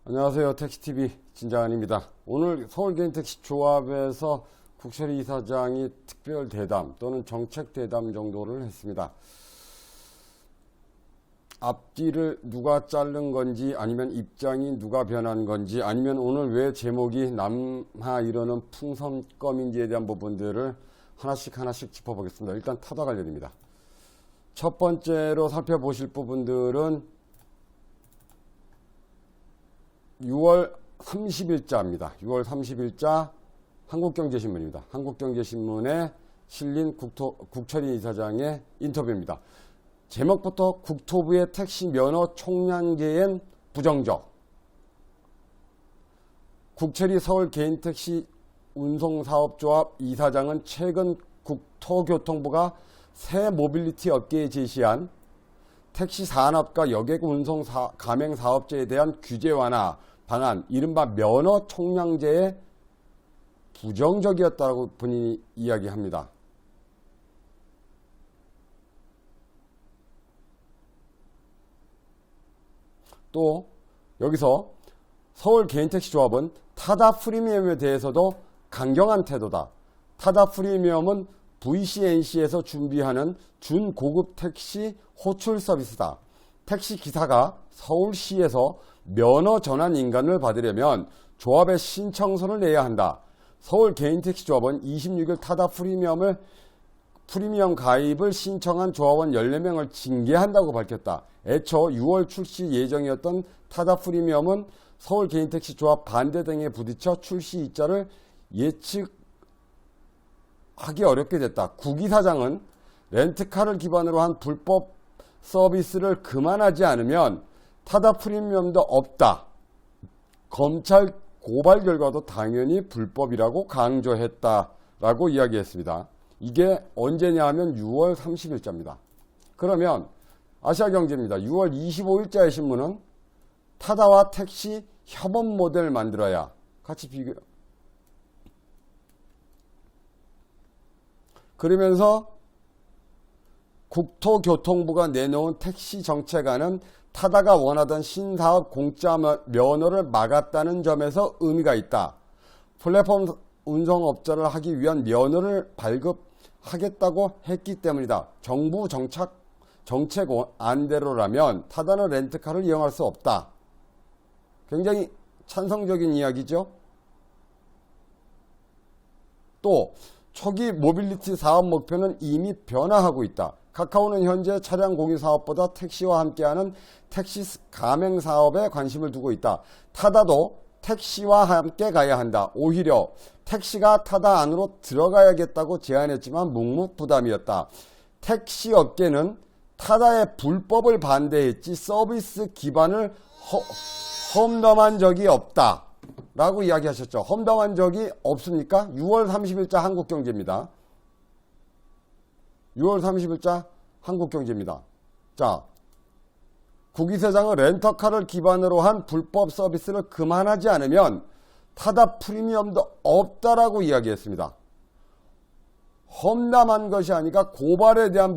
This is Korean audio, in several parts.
안녕하세요. 택시TV 진장한입니다. 오늘 서울개인택시조합에서 국철희 이사장이 특별 대담 또는 정책 대담 정도를 했습니다. 앞뒤를 누가 자른 건지 아니면 입장이 누가 변한 건지 아니면 오늘 왜 제목이 남하 이러는 풍선껌인지에 대한 부분들을 하나씩 짚어보겠습니다. 일단 타다 관련입니다. 첫 번째로 살펴보실 부분들은 6월 30일자입니다. 6월 30일자 한국경제신문입니다. 한국경제신문에 실린 국철희 이사장의 인터뷰입니다. 제목부터 국토부의 택시 면허 총량제엔 부정적. 국철희 서울 개인택시 운송사업조합 이사장은 최근 국토교통부가 새 모빌리티 업계에 제시한 택시 산업과 여객 운송 가맹 사업자에 대한 규제 완화 방안, 이른바 면허 총량제에 부정적이었다고 본인이 이야기합니다. 또 여기서 서울 개인택시조합은 타다 프리미엄에 대해서도 강경한 태도다. 타다 프리미엄은 VCNC에서 준비하는 준고급 택시 호출 서비스다. 택시 기사가 서울시에서 면허 전환 인간을 받으려면 조합에 신청서를 내야 한다. 서울 개인택시조합은 26일 타다 프리미엄 가입을 신청한 조합원 14명을 징계한다고 밝혔다. 애초 6월 출시 예정이었던 타다 프리미엄은 서울 개인택시조합 반대 등에 부딪혀 출시 일자를 예측하기 어렵게 됐다. 국 이사장은 렌트카를 기반으로 한 불법 서비스를 그만하지 않으면 타다 프리미엄도 없다. 검찰 고발 결과도 당연히 불법이라고 강조했다라고 이야기했습니다. 이게 언제냐 하면 6월 30일자입니다. 그러면 아시아경제입니다. 6월 25일자의 신문은 타다와 택시 협업 모델 만들어야 같이 비교. 그러면서 국토교통부가 내놓은 택시 정책안은 타다가 원하던 신사업 공짜 면허를 막았다는 점에서 의미가 있다. 플랫폼 운송업자를 하기 위한 면허를 발급하겠다고 했기 때문이다. 정부 정책 안대로라면 타다는 렌트카를 이용할 수 없다. 굉장히 찬성적인 이야기죠. 또 초기 모빌리티 사업 목표는 이미 변화하고 있다. 카카오는 현재 차량 공유 사업보다 택시와 함께하는 택시 가맹 사업에 관심을 두고 있다. 타다도 택시와 함께 가야 한다. 오히려 택시가 타다 안으로 들어가야겠다고 제안했지만 묵묵부담이었다. 택시 업계는 타다의 불법을 반대했지 서비스 기반을 험담한 적이 없다 라고 이야기하셨죠. 험담한 적이 없습니까? 6월 30일자 한국경제입니다. 6월 30일자 한국경제입니다. 자, 국 이사장은 렌터카를 기반으로 한 불법 서비스를 그만하지 않으면 타다 프리미엄도 없다라고 이야기했습니다. 험담한 것이 아니라 고발에 대한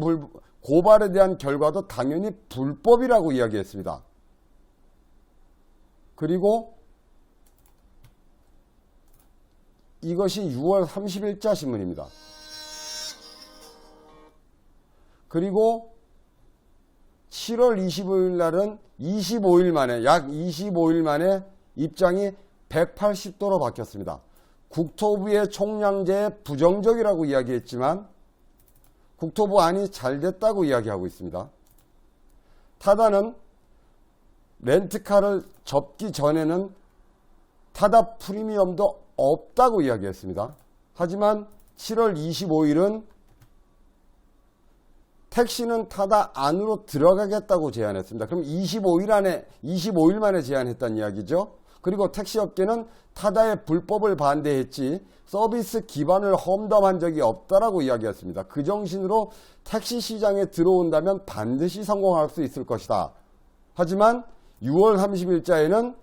결과도 당연히 불법이라고 이야기했습니다. 그리고 이것이 6월 30일자 신문입니다. 그리고 7월 25일 날은 25일 만에, 약 25일 만에 입장이 180도로 바뀌었습니다. 국토부의 총량제에 부정적이라고 이야기했지만 국토부 안이 잘 됐다고 이야기하고 있습니다. 타다는 렌트카를 접기 전에는 타다 프리미엄도 없다고 이야기했습니다. 하지만 7월 25일은 택시는 타다 안으로 들어가겠다고 제안했습니다. 그럼 25일 만에 제안했다는 이야기죠. 그리고 택시업계는 타다의 불법을 반대했지 서비스 기반을 험담한 적이 없다라고 이야기했습니다. 그 정신으로 택시 시장에 들어온다면 반드시 성공할 수 있을 것이다. 하지만 6월 30일자에는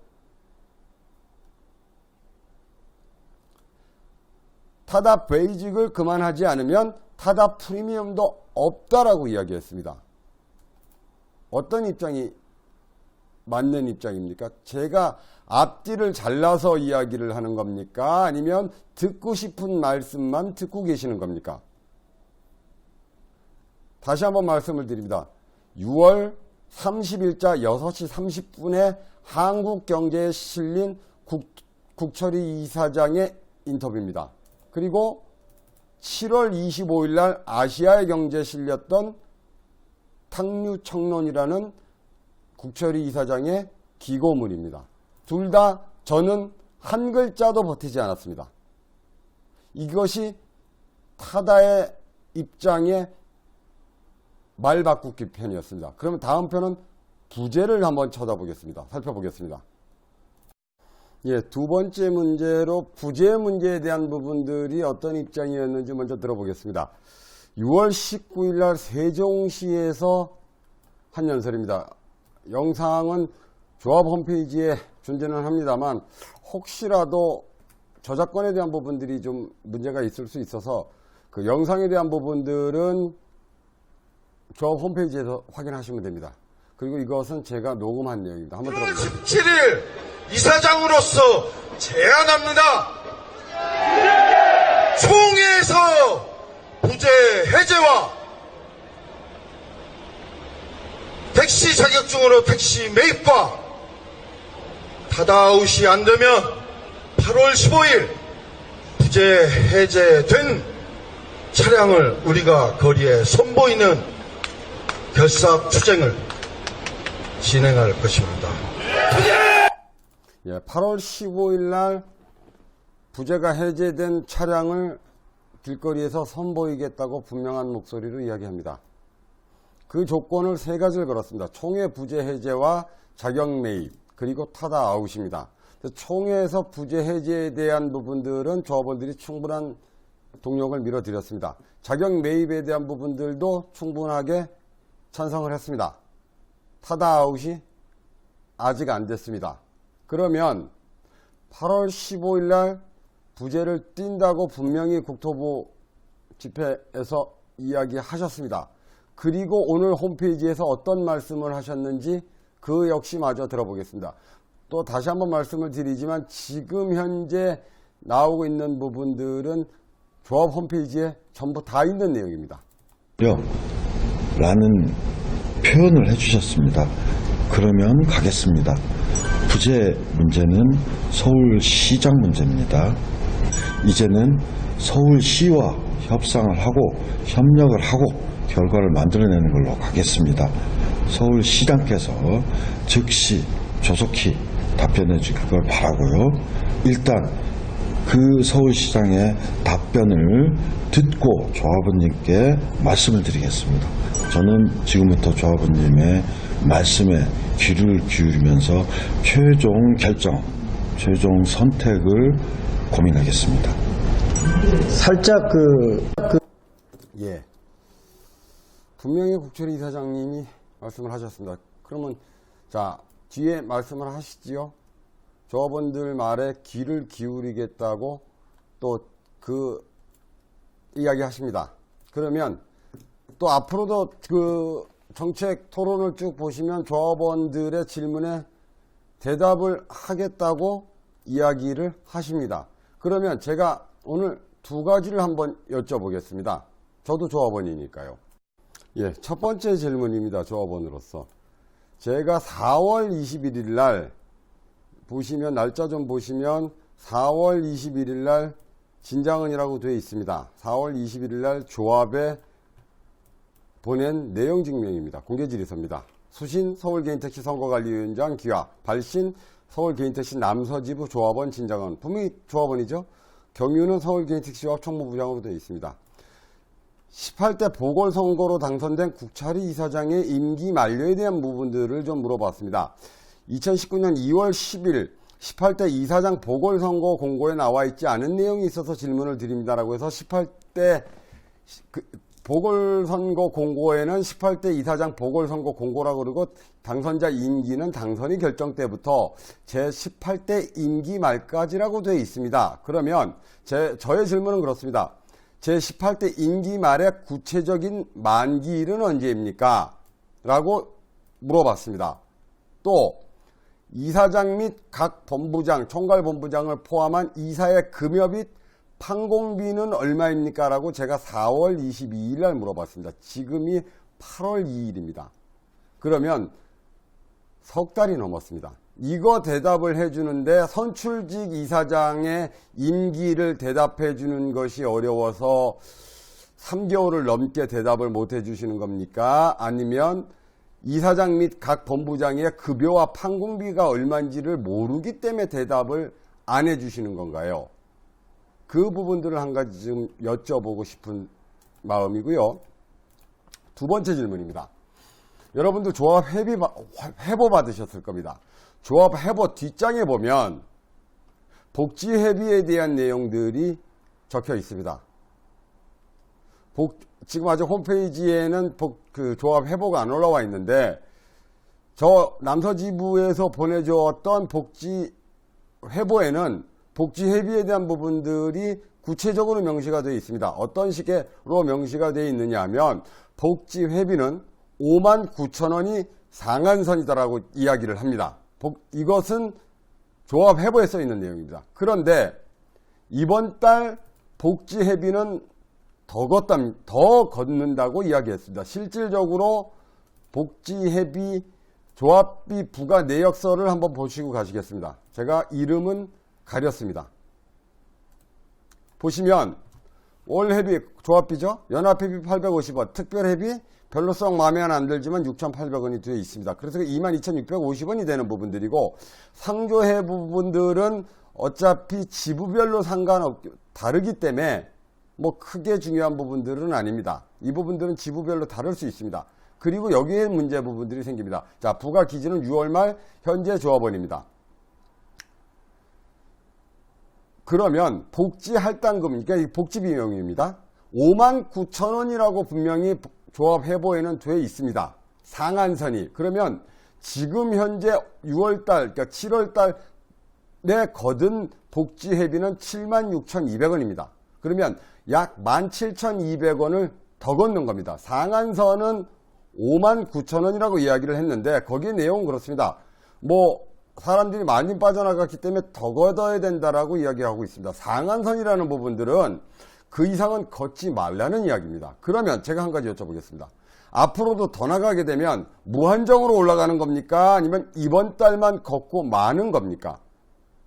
타다 베이직을 그만하지 않으면 타다 프리미엄도 없다라고 이야기했습니다. 어떤 입장이 맞는 입장입니까? 제가 앞뒤를 잘라서 이야기를 하는 겁니까? 아니면 듣고 싶은 말씀만 듣고 계시는 겁니까? 다시 한번 말씀을 드립니다. 6월 30일자 6시 30분에 한국경제에 실린 국철희 이사장의 인터뷰입니다. 그리고 7월 25일 날 아시아의 경제에 실렸던 탕류청론이라는 국철희 이사장의 기고문입니다. 둘 다 저는 한 글자도 보태지 않았습니다. 이것이 타다의 입장의 말 바꾸기 편이었습니다. 그러면 다음 편은 부제를 한번 쳐다보겠습니다. 살펴보겠습니다. 예, 두 번째 문제로 부제 문제에 대한 부분들이 어떤 입장이었는지 먼저 들어보겠습니다. 6월 19일 날 세종시에서 한 연설입니다. 영상은 조합 홈페이지에 존재는 합니다만 혹시라도 저작권에 대한 부분들이 좀 문제가 있을 수 있어서 그 영상에 대한 부분들은 조합 홈페이지에서 확인하시면 됩니다. 그리고 이것은 제가 녹음한 내용입니다. 한번 들어보세요. 17일 이사장으로서 제안합니다. 총회에서 부재 해제와 택시 자격증으로 택시 매입과 타다아웃이 안 되면 8월 15일 부재 해제된 차량을 우리가 거리에 선보이는 결사투쟁을 진행할 것입니다. 예, 8월 15일 날 부재가 해제된 차량을 길거리에서 선보이겠다고 분명한 목소리로 이야기합니다. 그 조건을 세 가지를 걸었습니다. 총회 부재 해제와 자격 매입, 그리고 타다 아웃입니다. 총회에서 부재 해제에 대한 부분들은 조합원들이 충분한 동력을 밀어드렸습니다. 자격 매입에 대한 부분들도 충분하게 찬성을 했습니다. 타다 아웃이 아직 안 됐습니다. 그러면 8월 15일 날 부재를 띈다고 분명히 국토부 집회에서 이야기하셨습니다. 그리고 오늘 홈페이지에서 어떤 말씀을 하셨는지 그 역시 마저 들어보겠습니다. 또 다시 한번 말씀을 드리지만 지금 현재 나오고 있는 부분들은 조합 홈페이지에 전부 다 있는 내용입니다. 라는 표현을 해주셨습니다. 그러면 가겠습니다. 부재 문제는 서울시장 문제입니다. 이제는 서울시와 협상을 하고 협력을 하고 결과를 만들어내는 걸로 가겠습니다. 서울시장께서 즉시 조속히 답변해 주길 바라고요. 일단 그 서울시장의 답변을 듣고 조합원님께 말씀을 드리겠습니다. 저는 지금부터 조합원님의 말씀에 귀를 기울이면서 최종 결정, 최종 선택을 고민하겠습니다. 살짝 예. 분명히 국철희 이사장님이 말씀을 하셨습니다. 그러면 자 뒤에 말씀을 하시지요. 조합원들 말에 귀를 기울이겠다고 또 그 이야기 하십니다. 그러면 또 앞으로도 그 정책 토론을 쭉 보시면 조합원들의 질문에 대답을 하겠다고 이야기를 하십니다. 그러면 제가 오늘 두 가지를 한번 여쭤보겠습니다. 저도 조합원이니까요. 예, 첫 번째 질문입니다. 조합원으로서. 제가 4월 21일 날 보시면 날짜 좀 보시면 4월 21일 날 진장은이라고 되어 있습니다. 4월 21일 날 조합에 보낸 내용 증명입니다. 공개 질의서입니다. 수신 서울개인택시 선거관리위원장 기화, 발신 서울개인택시 남서지부 조합원 진장은, 분명히 조합원이죠. 경유는 서울개인택시조합 총무부장으로 되어 있습니다. 18대 보궐선거로 당선된 국철희 이사장의 임기 만료에 대한 부분들을 좀 물어봤습니다. 2019년 2월 10일 18대 이사장 보궐선거 공고에 나와 있지 않은 내용이 있어서 질문을 드립니다라고 해서 18대 보궐선거 공고에는 18대 이사장 보궐선거 공고라고 그러고 당선자 임기는 당선이 결정 때부터 제18대 임기 말까지라고 되어 있습니다. 그러면 저의 질문은 그렇습니다. 제18대 임기 말의 구체적인 만기일은 언제입니까? 라고 물어봤습니다. 또 이사장 및 각 본부장, 총괄본부장을 포함한 이사의 급여 및 판공비는 얼마입니까? 라고 제가 4월 22일 날 물어봤습니다. 지금이 8월 2일입니다. 그러면 석 달이 넘었습니다. 이거 대답을 해주는데 선출직 이사장의 임기를 대답해 주는 것이 어려워서 3개월을 넘게 대답을 못 해주시는 겁니까? 아니면 이사장 및 각 본부장의 급여와 판공비가 얼마인지를 모르기 때문에 대답을 안 해주시는 건가요? 그 부분들을 한 가지 좀 여쭤보고 싶은 마음이고요. 두 번째 질문입니다. 여러분들 조합 회보 받으셨을 겁니다. 조합 회보 뒷장에 보면 복지 회비에 대한 내용들이 적혀 있습니다. 지금 아직 홈페이지에는 조합 회보가 안 올라와 있는데 저 남서지부에서 보내주었던 복지 회보에는 복지 회비에 대한 부분들이 구체적으로 명시가 되어 있습니다. 어떤 식으로 명시가 되어 있느냐 하면 복지 회비는 59,000원이 상한선이다라고 이야기를 합니다. 이것은 조합 회보에 써 있는 내용입니다. 그런데 이번 달 복지 회비는 더 걷는다고 이야기했습니다. 실질적으로 복지 회비 조합비 부과 내역서를 한번 보시고 가시겠습니다. 제가 이름은 가렸습니다. 보시면 월 회비 조합비죠. 연합회비 850원, 특별회비 별로 썩 마음에 안 들지만 6,800원이 되어 있습니다. 그래서 22,650원이 되는 부분들이고 상조회 부분들은 어차피 지부별로 다르기 때문에 뭐 크게 중요한 부분들은 아닙니다. 이 부분들은 지부별로 다를 수 있습니다. 그리고 여기에 문제 부분들이 생깁니다. 자, 부과 기준은 6월 말 현재 조합원입니다. 그러면 복지 할당금, 그러니까 복지 비용입니다. 59,000원이라고 분명히 조합 회보에는 되어 있습니다. 상한선이. 그러면 지금 현재 6월달, 그러니까 7월달에 거둔 복지 회비는 76,200원입니다. 그러면 약 17,200원을 더 걷는 겁니다. 상한선은 59,000원이라고 이야기를 했는데 거기에 내용은 그렇습니다. 뭐 사람들이 많이 빠져나갔기 때문에 더 걷어야 된다라고 이야기하고 있습니다. 상한선이라는 부분들은 그 이상은 걷지 말라는 이야기입니다. 그러면 제가 한 가지 여쭤보겠습니다. 앞으로도 더 나가게 되면 무한정으로 올라가는 겁니까? 아니면 이번 달만 걷고 마는 겁니까?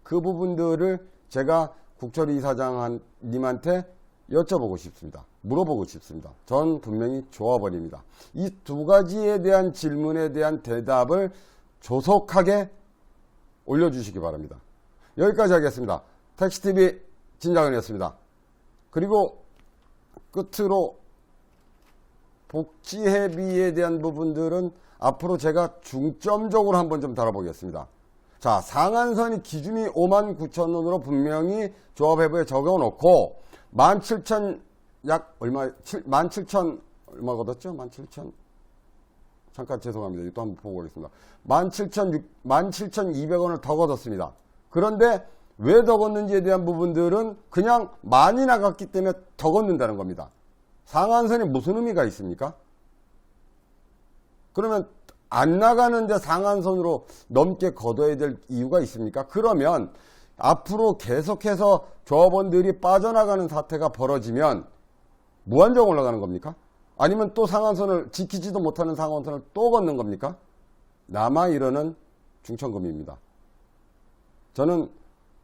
그 부분들을 제가 국철이 이사장님한테 여쭤보고 싶습니다. 물어보고 싶습니다. 전 분명히 조합원입니다. 이 두 가지에 대한 질문에 대한 대답을 조속하게 올려주시기 바랍니다. 여기까지 하겠습니다. 택시TV 진장은이었습니다. 그리고 끝으로 복지회비에 대한 부분들은 앞으로 제가 중점적으로 한번 좀 다뤄보겠습니다. 자, 상한선이 기준이 59,000원으로 분명히 조합회보에 적어놓고 17,000 약 얼마 17,000 얼마 걷었죠? 17,000 잠깐 죄송합니다. 또 한번 보고 오겠습니다. 17,200원을 더 걷었습니다. 그런데 왜 더 걷는지에 대한 부분들은 그냥 많이 나갔기 때문에 더 걷는다는 겁니다. 상한선이 무슨 의미가 있습니까? 그러면 안 나가는데 상한선으로 넘게 걷어야 될 이유가 있습니까? 그러면 앞으로 계속해서 조합원들이 빠져나가는 사태가 벌어지면 무한정 올라가는 겁니까? 아니면 또 상한선을 지키지도 못하는 상한선을 또 걷는 겁니까? 남아 이러는 중천금입니다. 저는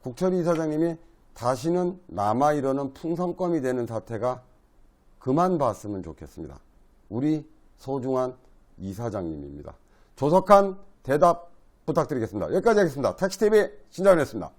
국철이 이사장님이 다시는 남아 이러는 풍선껌이 되는 사태가 그만 봤으면 좋겠습니다. 우리 소중한 이사장님입니다. 조속한 대답 부탁드리겠습니다. 여기까지 하겠습니다. 택시TV 신장훈이었습니다.